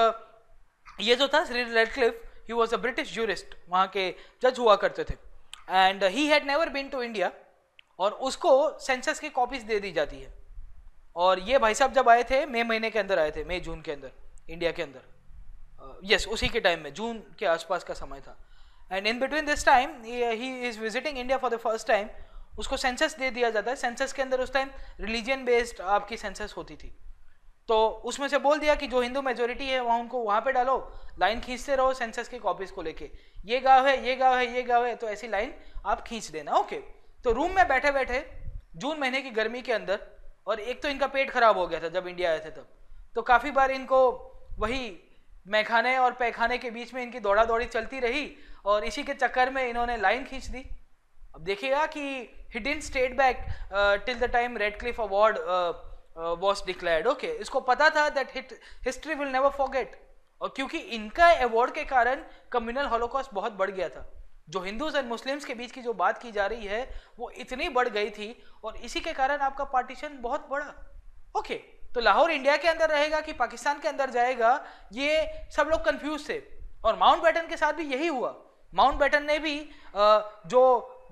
ये जो था Radcliffe, he was a British jurist, वहाँ के जज हुआ करते थे, and he had never been to India, और उसको सेंसस की कॉपीज दे दी जाती है। और ये भाई साहब जब आए थे मई महीने के अंदर आए थे, मई जून के अंदर इंडिया के अंदर, यस उसी के टाइम में, जून के आसपास का समय था। And in between this time he is visiting India for the first time. उसको सेंसस दे दिया जाता है। सेंसस के अंदर उस टाइम रिलीजन बेस्ड आपकी सेंसस होती थी, तो उसमें से बोल दिया कि जो हिंदू मेजोरिटी है वहाँ उनको वहाँ पे डालो, लाइन खींचते रहो सेंसस की कॉपीज को लेके, ये गाँव है, ये गाँव है, ये गाँव है, तो ऐसी लाइन आप खींच देना। ओके, तो रूम में बैठे बैठे जून महीने की गर्मी के अंदर, और एक तो इनका पेट खराब हो गया था जब इंडिया आए थे तब, तो काफ़ी बार इनको वही मैखाने और पैखाने के बीच में इनकी दौड़ा दौड़ी चलती रही, और इसी के चक्कर में इन्होंने लाइन खींच दी। अब देखिएगा कि he didn't state back till the time Radcliffe award was declared. Okay, इसको पता था that history will never forget, और क्योंकि इनका अवार्ड के कारण कम्युनल हॉलोकॉस्ट बहुत बढ़ गया था। जो हिंदूज एंड मुस्लिम्स के बीच की जो बात की जा रही है वो इतनी बढ़ गई थी, और इसी के कारण आपका पार्टीशन बहुत बढ़ा। ओके, तो लाहौर इंडिया के अंदर रहेगा कि पाकिस्तान के अंदर जाएगा, ये सब लोग कंफ्यूज थे। और माउंटबेटन के साथ भी यही हुआ। माउंटबेटन ने भी जो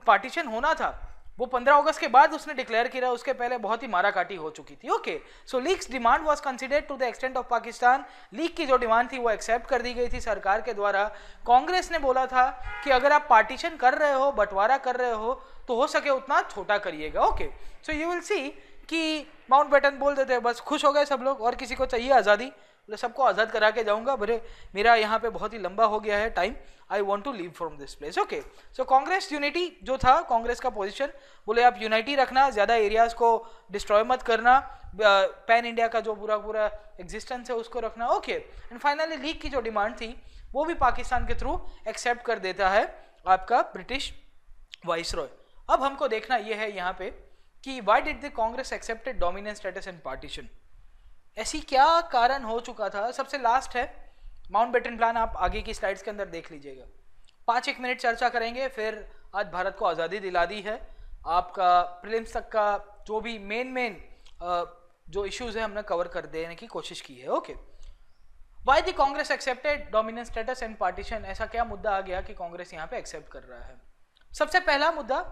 पार्टीशन होना था वो 15 अगस्त के बाद उसने डिक्लेयर किया, उसके पहले बहुत ही माराकाटी हो चुकी थी। Okay, so league's demand was considered to the extent of Pakistan. League की जो डिमांड थी वो एक्सेप्ट कर दी गई थी सरकार के द्वारा। कांग्रेस ने बोला था कि अगर आप पार्टीशन कर रहे हो, बंटवारा कर रहे हो, तो हो सके उतना छोटा करिएगा। Okay, so you will see कि माउंटबेटन बोल देते हैं, बस खुश हो गए सब लोग, और किसी को चाहिए आज़ादी, बोले सबको आज़ाद करा के जाऊंगा, भरे मेरा यहाँ पे बहुत ही लंबा हो गया है time, I want to leave from this place. Okay, so Congress unity जो था, कांग्रेस का पोजीशन, बोले आप यूनिटी रखना, ज़्यादा एरियाज को डिस्ट्रॉय मत करना, पैन इंडिया का जो पूरा एग्जिस्टेंस है उसको रखना। ओके, एंड फाइनली लीग की जो डिमांड थी वो भी पाकिस्तान के थ्रू एक्सेप्ट कर देता है आपका ब्रिटिश वाइसरॉय। अब हमको देखना ये है यहाँ पे कि why did the Congress accepted dominance status and partition, ऐसी क्या कारण हो चुका था। सबसे लास्ट है माउंटबेटन प्लान, आप आगे की स्लाइड्स के अंदर देख लीजिएगा। 5-1 मिनट चर्चा करेंगे, फिर आज भारत को आज़ादी दिला दी है, आपका प्रीलिम्स तक का जो भी मेन जो इश्यूज है हमने कवर कर देने की कोशिश की है। Okay, why the Congress accepted dominance status and partition, ऐसा क्या मुद्दा आ गया कि कांग्रेस यहाँ पे एक्सेप्ट कर रहा है। सबसे पहला मुद्दा,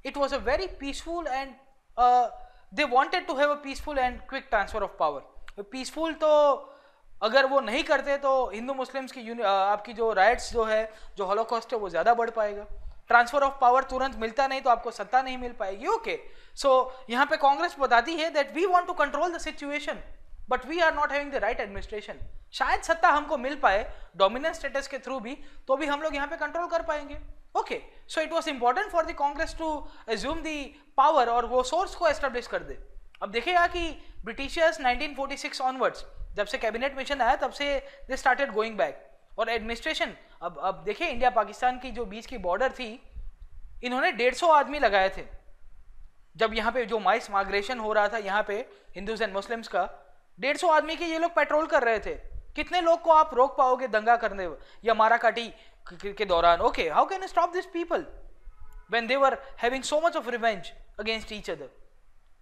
it was a very peaceful and they wanted to have a peaceful and quick transfer of power. Peaceful तो अगर वो नहीं करते तो हिंदू मुस्लिम्स की आपकी जो राइट्स जो है, जो हॉलोकॉस्ट है, वो ज़्यादा बढ़ पाएगा। ट्रांसफर ऑफ पावर तुरंत मिलता नहीं तो आपको सत्ता नहीं मिल पाएगी। ओके, सो यहाँ पे कांग्रेस बताती है that we want to control the situation but we are not having the right administration. शायद सत्ता हमको मिल पाए डोमिनेंस स्टेटस के थ्रू भी, तो भी हम लोग यहाँ पे कंट्रोल कर पाएंगे। Okay, so it was important for the Congress to assume the power और वो सोर्स को एस्टेब्लिश कर दे। अब देखिएगा कि ब्रिटिशर्स 1946 ऑनवर्ड्स जब से कैबिनेट मिशन आया तब से दे स्टार्टेड गोइंग बैक। और एडमिनिस्ट्रेशन, अब देखिए इंडिया पाकिस्तान की जो बीच की बॉर्डर थी, इन्होंने 150 आदमी लगाए थे। जब यहाँ पे जो माइस माइग्रेशन हो रहा था यहाँ पे हिंदूज एंड मुस्लिम्स का, 150 आदमी के ये लोग पेट्रोल कर रहे थे। कितने लोग को आप रोक पाओगे दंगा करने या माराकाटी के दौरान? Okay, how can you stop this people when they were having so much of revenge against each other?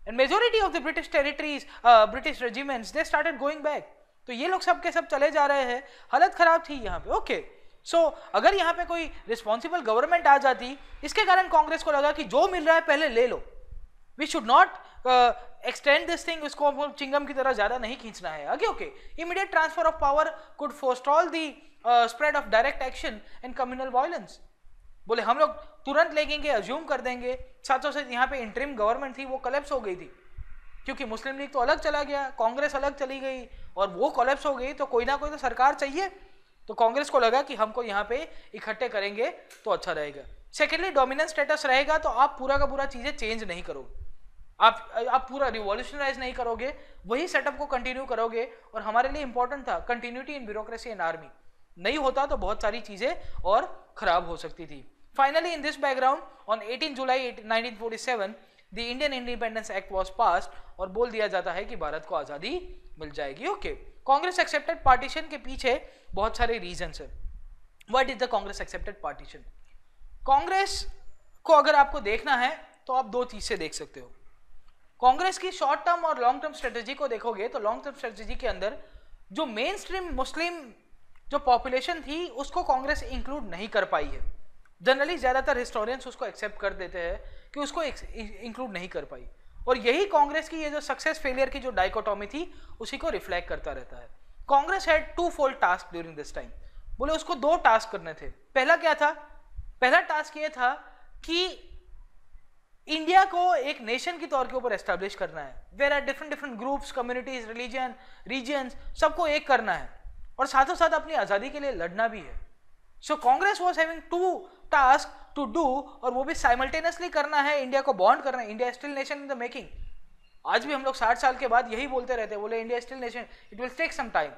And majority of the British territories, British regiments, they started going back. तो ये लोग सब के सब चले जा रहे हैं, हालत खराब थी यहाँ पे। ओके, सो अगर यहाँ पे कोई रिस्पॉन्सिबल गवर्नमेंट आ जाती, इसके कारण कांग्रेस को लगा कि जो मिल रहा है पहले ले लो, we should not extend this thing, इसको चिंगम की तरह ज्यादा नहीं खींचना है आगे। Okay, immediate transfer of power could forestall the spread of direct action and communal violence. बोले हम लोग तुरंत लेंगे, अज्यूम कर देंगे। साथों साथ यहाँ पे इंटरिम गवर्नमेंट थी, वो कोलैप्स हो गई थी, क्योंकि मुस्लिम लीग तो अलग चला गया, कांग्रेस अलग चली गई, और वो कोलैप्स हो गई, तो कोई ना कोई तो सरकार चाहिए। तो कांग्रेस को लगा कि हमको यहाँ पे इकट्ठे करेंगे तो अच्छा रहेगा। सेकेंडली, डोमिनेंस स्टेटस रहेगा तो आप पूरा का पूरा चीजें चेंज नहीं करोगे, आप पूरा रिवॉल्यूशनराइज नहीं करोगे, वही सेटअप को कंटिन्यू करोगे। और हमारे लिए इंपॉर्टेंट था continuity in bureaucracy and army, नहीं होता तो बहुत सारी चीजें और खराब हो सकती थी। Finally in this background on 18 July 1947 the Indian independence act was passed, और बोल दिया जाता है कि भारत को आजादी मिल जाएगी। ओके, कांग्रेस एक्सेप्टेड पार्टीशन के पीछे बहुत सारे रीजंस है। What is the Congress accepted partition? Congress को अगर आपको देखना है तो आप दो चीज से देख सकते हो। कांग्रेस की शॉर्ट टर्म और लॉन्ग टर्म स्ट्रेटेजी को देखोगे तो लॉन्ग टर्म स्ट्रेटेजी के अंदर जो मेन स्ट्रीम मुस्लिम जो पॉपुलेशन थी उसको कांग्रेस इंक्लूड नहीं कर पाई है। जनरली ज्यादातर हिस्टोरियंस उसको एक्सेप्ट कर देते हैं कि उसको इंक्लूड नहीं कर पाई, और यही कांग्रेस की ये जो सक्सेस फेलियर की जो डाइकोटॉमी थी उसी को रिफ्लेक्ट करता रहता है। Congress had two fold task during this time. बोले उसको दो टास्क करने थे। पहला क्या था? पहला टास्क ये था कि इंडिया को एक नेशन के तौर के ऊपर एस्टैब्लिश करना है, where are different different groups, communities, religion, regions, सबको एक करना है, और साथों साथ अपनी आजादी के लिए लड़ना भी है। So Congress was having two task to do, और वो भी साइमल्टेनियसली करना है, इंडिया को बॉन्ड करना है। India still nation in the making. आज भी हम लोग 60 साल के बाद यही बोलते रहते हैं, बोले India still nation, it will take some time.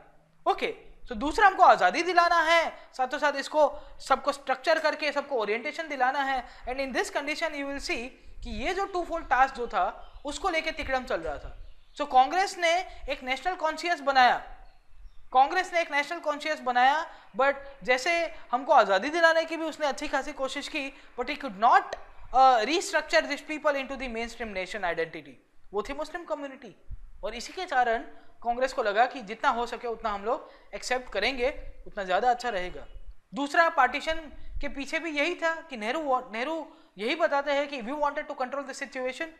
Okay, तो दूसरा हमको आजादी दिलाना है, साथों साथ इसको सबको स्ट्रक्चर करके सबको ओरिएंटेशन दिलाना है। And in this condition you will see कि ये जो टू फोल्ड टास्क जो था उसको लेके तिकड़म चल रहा था। सो कांग्रेस ने एक नेशनल कॉन्शियस बनाया, बट जैसे हमको आजादी दिलाने की भी उसने अच्छी खासी कोशिश की, but he could not restructure this people into the main stream nation identity. वो थी मुस्लिम कम्युनिटी, और इसी के कारण कांग्रेस को लगा कि जितना हो सके उतना हम लोग एक्सेप्ट करेंगे, उतना ज्यादा अच्छा रहेगा। दूसरा पार्टीशन के पीछे भी यही था कि नेहरू यही बताते हैं कि we wanted to control the situation.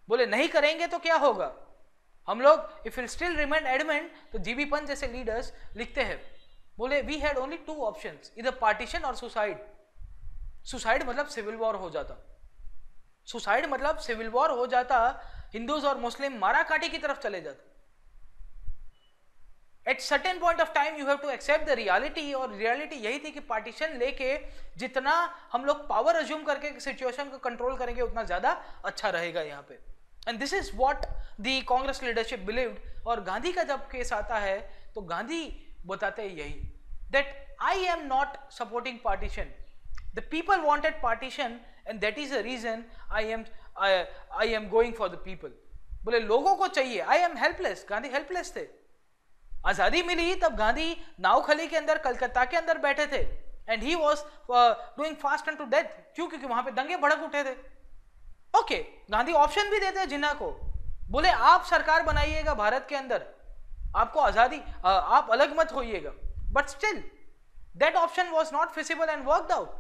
बोले नहीं करेंगे तो क्या होगा? हम लोग if will still remain adamant, तो जीबी पंत जैसे लीडर्स लिखते हैं, बोले we had only two options, इधर पार्टीशन और सुसाइड। सुसाइड मतलब सिविल वॉर हो जाता, सुसाइड मतलब सिविल वॉर हो जाता, हिंदूज और मुस्लिम माराकाटी की तरफ चले जाते। At certain point of time you have to accept the reality, और रियलिटी यही थी कि पार्टीशन लेके जितना हम लोग पावर अज्यूम करके सिचुएशन को कंट्रोल करेंगे उतना ज्यादा अच्छा रहेगा यहाँ पे। And this is what the Congress leadership believed. और गांधी का जब केस आता है तो गांधी बताते हैं यही, that I am not supporting partition, the people wanted partition and that is the reason I am going for the people. बोले लोगों को चाहिए, I am helpless. Gandhi helpless थे। आजादी मिली तब गांधी नावखली के अंदर कलकत्ता के अंदर बैठे थे, and he was doing fast and to death. क्यों? क्योंकि वहां पे दंगे भड़क उठे थे। ओके, गांधी ऑप्शन भी देते हैं जिन्ना को, बोले आप सरकार बनाइएगा भारत के अंदर, आपको आजादी, आप अलग मत होइएगा, but still that option was not feasible and worked out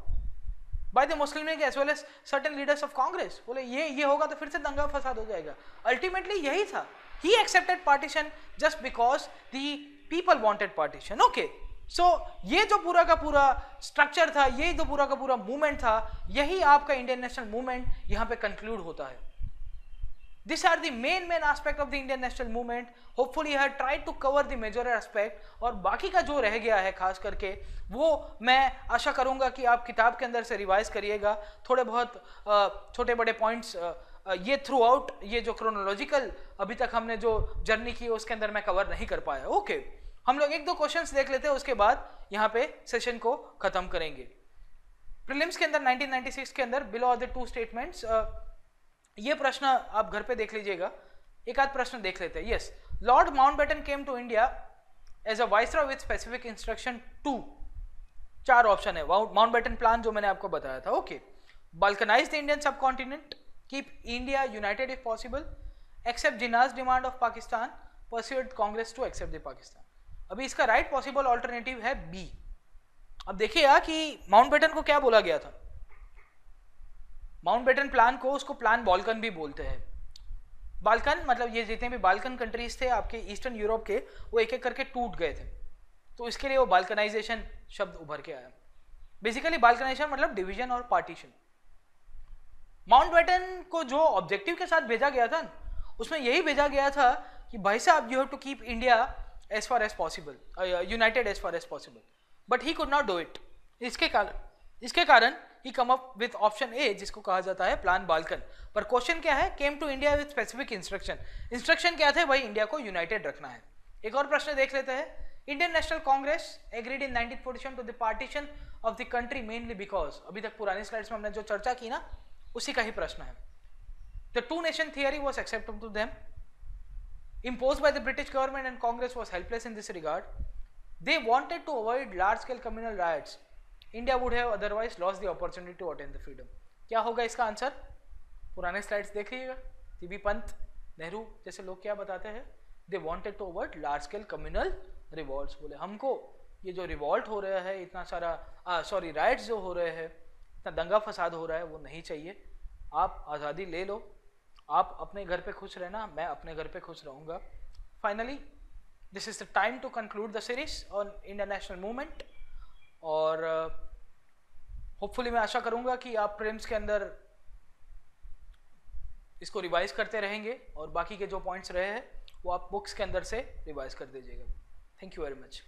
by the Muslim League as well as certain leaders of Congress। बोले ये होगा तो फिर से दंगा फसाद हो जाएगा। अल्टीमेटली यही था, he accepted partition just because the people wanted partition। okay, so ये जो पूरा का पूरा स्ट्रक्चर था, ये जो पूरा का पूरा मूवमेंट था, यही आपका इंडियन नेशनल मूवमेंट यहाँ पे कंक्लूड होता है। These are the main aspect of the Indian national movement. Hopefully I have tried to cover the major aspect, और बाकी का जो रह गया है खास करके वो मैं आशा करूंगा कि आप किताब के अंदर से रिवाइज करिएगा, थोड़े बहुत छोटे बड़े पॉइंट्स ये थ्रू आउट ये जो क्रोनोलॉजिकल अभी तक हमने जो जर्नी की उसके अंदर मैं कवर नहीं कर पाया। ओके, हम लोग एक दो क्वेश्चंस देख लेते हैं, उसके बाद यहाँ पे सेशन को खत्म करेंगे। प्रीलिम्स के अंदर 1996 के अंदर बिलो द टू स्टेटमेंट्स, ये प्रश्न आप घर पे देख लीजिएगा, एक आध प्रश्न देख लेते हैं। Yes, lord Mountbatten came to India as a viceroy with specific instruction to, 4 option है, माउंटबेटन प्लान जो मैंने आपको बताया था। Okay, balkanize the Indian subcontinent, keep India united if possible, accept Jinnah's demand of Pakistan, persuade Congress to accept the Pakistan। अभी इसका right possible alternative है B. अब देखिएगा कि माउंटबेटन को क्या बोला गया था, माउंटबेटन प्लान को उसको प्लान बाल्कन भी बोलते हैं। बाल्कन मतलब ये जितने भी बाल्कन कंट्रीज थे आपके ईस्टर्न यूरोप के, वो एक एक करके टूट गए थे, तो इसके लिए वो बाल्कनाइजेशन शब्द उभर के आया। बेसिकली बाल्कनाइजेशन मतलब डिवीजन और पार्टीशन। माउंटबेटन को जो ऑब्जेक्टिव के साथ भेजा गया था उसमें यही भेजा गया था कि भाई साहब you have to keep India as far as possible, united as far as possible, but he could not do it. इसके कारण ही come up with option A, जिसको कहा जाता है प्लान बाल्कन। पर क्वेश्चन क्या है, came to India with specific instruction. Instruction क्या थे भाई, इंडिया को यूनाइटेड रखना है। एक और प्रश्न देख लेते हैं। Indian National Congress agreed in 1947 to the partition of the country mainly because, अभी तक पुरानी स्लाइड्स में हमने जो चर्चा की ना उसी का ही प्रश्न है। The two nation theory was acceptable to them, imposed by the British government and Congress was helpless in this regard. They wanted to avoid large scale communal riots. India would have otherwise lost the opportunity to attain the freedom. क्या होगा इसका answer, पुराने slides देखिएगा। TB Pant, Nehru जैसे लोग क्या बताते हैं, they wanted to avoid large scale communal revolts। बोले हमको ये जो रिवॉल्ट हो रहा है, इतना सारा राइट्स जो हो रहे हैं, इतना दंगा फसाद हो रहा है, वो नहीं चाहिए। आप आज़ादी ले लो, आप अपने घर पे खुश रहना, मैं अपने घर पे खुश रहूँगा। Finally this is the time to conclude the series on Indian national movement. और होपफुली मैं आशा करूँगा कि आप प्रीलिम्स के अंदर इसको रिवाइज करते रहेंगे और बाकी के जो पॉइंट्स रहे हैं वो आप बुक्स के अंदर से रिवाइज कर दीजिएगा। Thank you very much.